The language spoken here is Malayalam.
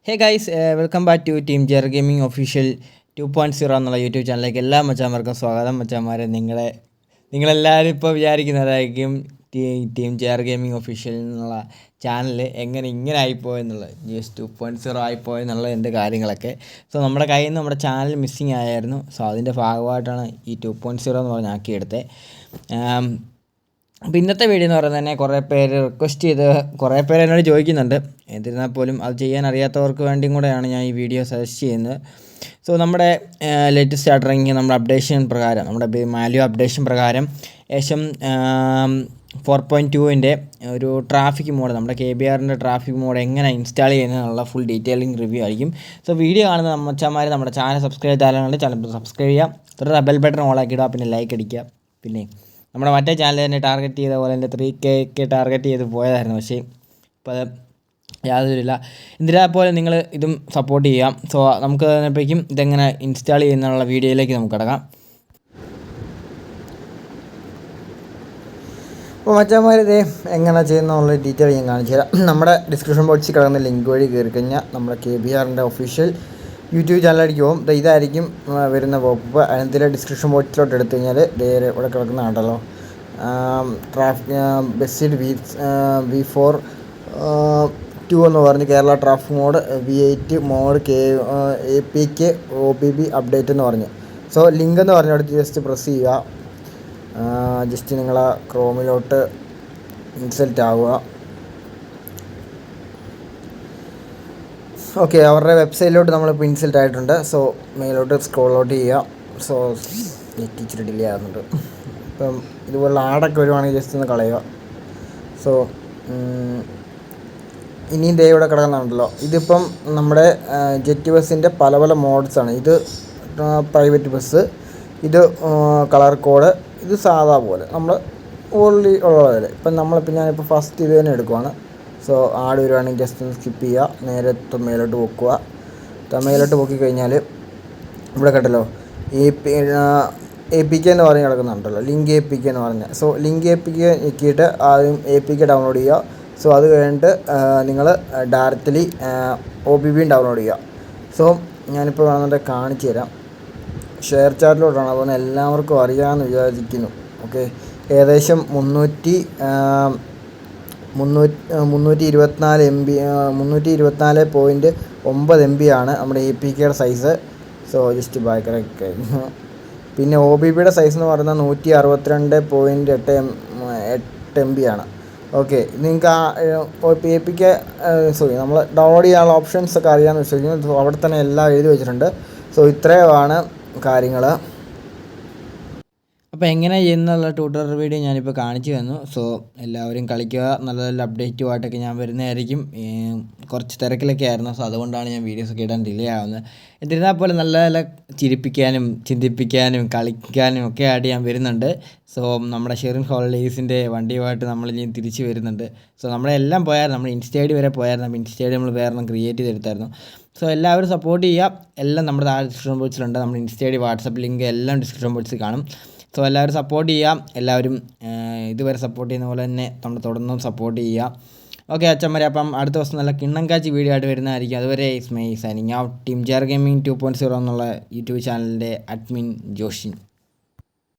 Hey guys, welcome back to team Jair gaming official 2.0 എന്നുള്ള യൂട്യൂബ് ചാനലിലേക്ക് എല്ലാ മച്ചാന്മാർക്കും സ്വാഗതം. മച്ചാന്മാരെ, നിങ്ങളെല്ലാവരും ഇപ്പോൾ വിചാരിക്കുന്നതായിരിക്കും ടീം ജെയർ ഗെയിമിംഗ് ഒഫീഷ്യൽ എന്നുള്ള ചാനൽ ഇങ്ങനെ ആയിപ്പോയെന്നുള്ളത്, GS 2.0 ആയിപ്പോയെന്നുള്ള എൻ്റെ കാര്യങ്ങളൊക്കെ. സോ നമ്മുടെ കയ്യിൽ നിന്ന് നമ്മുടെ ചാനൽ മിസ്സിങ് ആയിരുന്നു. സോ അതിൻ്റെ ഭാഗമായിട്ടാണ് ഈ 2.0 എന്ന് പറഞ്ഞ് ആക്കിയെടുത്തത്. അപ്പോൾ ഇന്നത്തെ വീഡിയോ എന്ന് പറയുന്നത് തന്നെ കുറേ പേര് റിക്വസ്റ്റ് ചെയ്ത് കുറേ പേര് എന്നോട് ചോദിക്കുന്നുണ്ട്. എന്നിരുന്നാൽ പോലും അത് ചെയ്യാൻ അറിയാത്തവർക്ക് വേണ്ടിയും കൂടെയാണ് ഞാൻ ഈ വീഡിയോ സജസ്റ്റ് ചെയ്യുന്നത്. സോ നമ്മുടെ ലേറ്റസ്റ്റ് ആയിട്ട് ഇറങ്ങിയ നമ്മുടെ അപ്ഡേഷൻ പ്രകാരം, നമ്മുടെ മാല്യൂ അപ്ഡേഷൻ പ്രകാരം ഏകദേശം 4.2ൻ്റെ ഒരു ട്രാഫിക് മോഡ്, നമ്മുടെ KBRൻ്റെ ട്രാഫിക് മോഡ് എങ്ങനെ ഇൻസ്റ്റാൾ ചെയ്യുന്നതിനുള്ള ഫുൾ ഡീറ്റെയിലിംഗ് റിവ്യൂ ആയിരിക്കും. സോ വീഡിയോ കാണുന്ന മച്ചാന്മാർ നമ്മുടെ ചാനൽ സബ്സ്ക്രൈബ് ചെയ്താലുണ്ട്, ചാനൽ സബ്സ്ക്രൈബ് ചെയ്യുക, തുടർന്ന് ബെൽ ബട്ടൺ ഓൺ ആക്കി ഇടുക, പിന്നെ ലൈക്ക് അടിക്കുക. പിന്നെ നമ്മുടെ മറ്റേ ചാനൽ തന്നെ ടാർഗറ്റ് ചെയ്ത പോലെ തന്നെ 3K ടാർഗറ്റ് ചെയ്ത് പോയതായിരുന്നു. പക്ഷേ ഇപ്പോൾ അത് യാതൊരുമില്ല. എന്തിനാൽ പോലെ നിങ്ങൾ ഇതും സപ്പോർട്ട് ചെയ്യാം. സോ നമുക്ക് അതിനപ്പോഴേക്കും ഇതെങ്ങനെ ഇൻസ്റ്റാൾ ചെയ്യുന്നുള്ള വീഡിയോയിലേക്ക് നമുക്ക് കിടക്കാം. അപ്പോൾ മച്ചാന്മാർ ഇത് എങ്ങനെ ചെയ്യുന്നുള്ള ഡീറ്റെയിൽ ഞാൻ കാണിച്ചു തരാം. നമ്മുടെ ഡിസ്ക്രിപ്ഷൻ ബോക്സിൽ കിടക്കുന്ന ലിങ്ക് വഴി കയറി കഴിഞ്ഞാൽ നമ്മുടെ KBRൻ്റെ ഒഫീഷ്യൽ യൂട്യൂബ് ചാനലിലേക്ക് പോകും. ഇതായിരിക്കും വരുന്ന പോപ്പ്. അതിനകത്തിലെ ഡിസ്ക്രിപ്ഷൻ ബോക്സിലോട്ട് എടുത്തു കഴിഞ്ഞാൽ ഇവിടെ കിടക്കുന്ന കണ്ടല്ലോ, ബെസ്റ്റ് V4 2 എന്ന് പറഞ്ഞ് Kerala traffic mode V8 mode APK OBB update എന്ന് പറഞ്ഞ്. സോ ലിങ്ക് എന്ന് പറഞ്ഞിടത്ത് ജസ്റ്റ് പ്രസ് ചെയ്യുക. ജസ്റ്റ് നിങ്ങളെ ക്രോമിലോട്ട് ഇൻസൾട്ട് ആവുക. ഓക്കെ, അവരുടെ വെബ്സൈറ്റിലോട്ട് നമ്മളിപ്പോൾ ഇൻസൾട്ട് ആയിട്ടുണ്ട്. സോ മേലോട്ട് സ്ക്രോൾ ഔട്ട് ചെയ്യുക. സോ നെറ്റ് ഇച്ചിരി ഡിലേ ആകുന്നുണ്ട്. ഇപ്പം ഇതുപോലുള്ള ആടൊക്കെ വരുവാണെങ്കിൽ ജസ്റ്റ് ഒന്ന് കളയുക. സോ ഇനിയും ദേ ഇവിടെ കിടക്കുന്നുണ്ടല്ലോ, ഇതിപ്പം നമ്മുടെ ജെറ്റ് ബസ്സിൻ്റെ പല മോഡ്സാണ്. ഇത് പ്രൈവറ്റ് ബസ്, ഇത് കളർ കോഡ്, ഇത് സാധാ പോലെ നമ്മൾ ഓൾറെഡി ഉള്ള പോലെ. ഇപ്പം ഞാനിപ്പോൾ ഫസ്റ്റ് ഇത് തന്നെ എടുക്കുവാണ്. സോ ആട് വരുവാണെങ്കിൽ ജസ്റ്റ് ഒന്ന് സ്കിപ്പ് ചെയ്യുക, നേരെ മേലോട്ട് പൊക്കുക. മേലോട്ട് പൊക്കി കഴിഞ്ഞാൽ ഇവിടെ കേട്ടല്ലോ APK എന്ന് പറഞ്ഞ് കിടക്കുന്നുണ്ടല്ലോ, ലിങ്ക് APK എന്ന് പറഞ്ഞാൽ. സോ ലിങ്ക് APK ഞെക്കിയിട്ട് ആദ്യം APK ഡൗൺലോഡ് ചെയ്യുക. സോ അത് കഴിഞ്ഞിട്ട് നിങ്ങൾ ഡയറക്റ്റ്ലി OBB ഡൗൺലോഡ് ചെയ്യുക. സോ ഞാനിപ്പോൾ വേണമെന്നുണ്ടെങ്കിൽ കാണിച്ചു തരാം. ഷെയർ ചാറ്റിലോട്ടാണ്, അതുകൊണ്ട് എല്ലാവർക്കും അറിയാമെന്ന് വിചാരിക്കുന്നു. ഓക്കെ, ഏകദേശം 324.9 MB ആണ് നമ്മുടെ APKയുടെ സൈസ്. So just back. പിന്നെ OBBയുടെ സൈസ് എന്ന് പറയുന്നത് 162.8 MB ആണ്. ഓക്കെ, നിങ്ങൾക്ക് APK നമ്മൾ ഡൗൺലോഡ് ചെയ്യാനുള്ള ഓപ്ഷൻസ് ഒക്കെ അറിയാമെന്ന് വിശ്വസിക്കുന്നു. അവിടെ തന്നെ എല്ലാം എഴുതി വെച്ചിട്ടുണ്ട്. സോ ഇത്രയുമാണ് കാര്യങ്ങൾ. അപ്പോൾ എങ്ങനെ ചെയ്യുന്നുള്ള ട്യൂട്ടോറിയൽ വീഡിയോ ഞാനിപ്പോൾ കാണിച്ചു തന്നു. സോ എല്ലാവരും കളിക്കുക. നല്ല അപ്ഡേറ്റുമായിട്ടൊക്കെ ഞാൻ വരുന്നതായിരിക്കും. കുറച്ച് തിരക്കിലൊക്കെ ആയിരുന്നു. സോ അതുകൊണ്ടാണ് ഞാൻ വീഡിയോസൊക്കെ ഇടാൻ ഡിലേ ആവുന്നത്. എന്നിരുന്നാൽ പോലെ നല്ല ചിരിപ്പിക്കാനും ചിന്തിപ്പിക്കാനും കളിക്കാനും ഒക്കെ ആയിട്ട് ഞാൻ വരുന്നുണ്ട്. സോ നമ്മുടെ ഷെറിൻ ഹോളിഡേയ്സിൻ്റെ വണ്ടിയുമായിട്ട് നമ്മളിനി തിരിച്ച് വരുന്നുണ്ട്. സോ നമ്മളെല്ലാം പോയായിരുന്നു, നമ്മൾ ഇൻസ്റ്റൈഡി വരെ പോയായിരുന്നു. അപ്പോൾ ഇൻസ്റ്റൈഡി നമ്മൾ വേറെ ക്രിയേറ്റ് ചെയ്തെടുത്തായിരുന്നു. സോ എല്ലാവരും സപ്പോർട്ട് ചെയ്യുക. എല്ലാം നമ്മുടെ താഴെ ഡിസ്ക്രിപ്ഷൻ ബോക്സിലുണ്ട്. നമ്മുടെ ഇൻസ്റ്റൈഡി വാട്സപ്പ് ലിങ്ക് എല്ലാം ഡിസ്ക്രിപ്ഷൻ ബോക്സിൽ കാണും. സോ എല്ലാവരും സപ്പോർട്ട് ചെയ്യാം. എല്ലാവരും ഇതുവരെ സപ്പോർട്ട് ചെയ്യുന്ന പോലെ തന്നെ നമ്മൾ തുടർന്നും സപ്പോർട്ട് ചെയ്യുക. ഓക്കെ അച്ഛന്മാരെ, അപ്പം അടുത്ത ദിവസം നല്ല കിണ്ണം കാച്ചി വീഡിയോ ആയിട്ട് വരുന്നതായിരിക്കും. അതുവരെ is my signing out. Team Jair gaming 2.0 എന്നുള്ള യൂട്യൂബ് ചാനലിൻ്റെ അഡ്മിൻ ജോഷിൻ.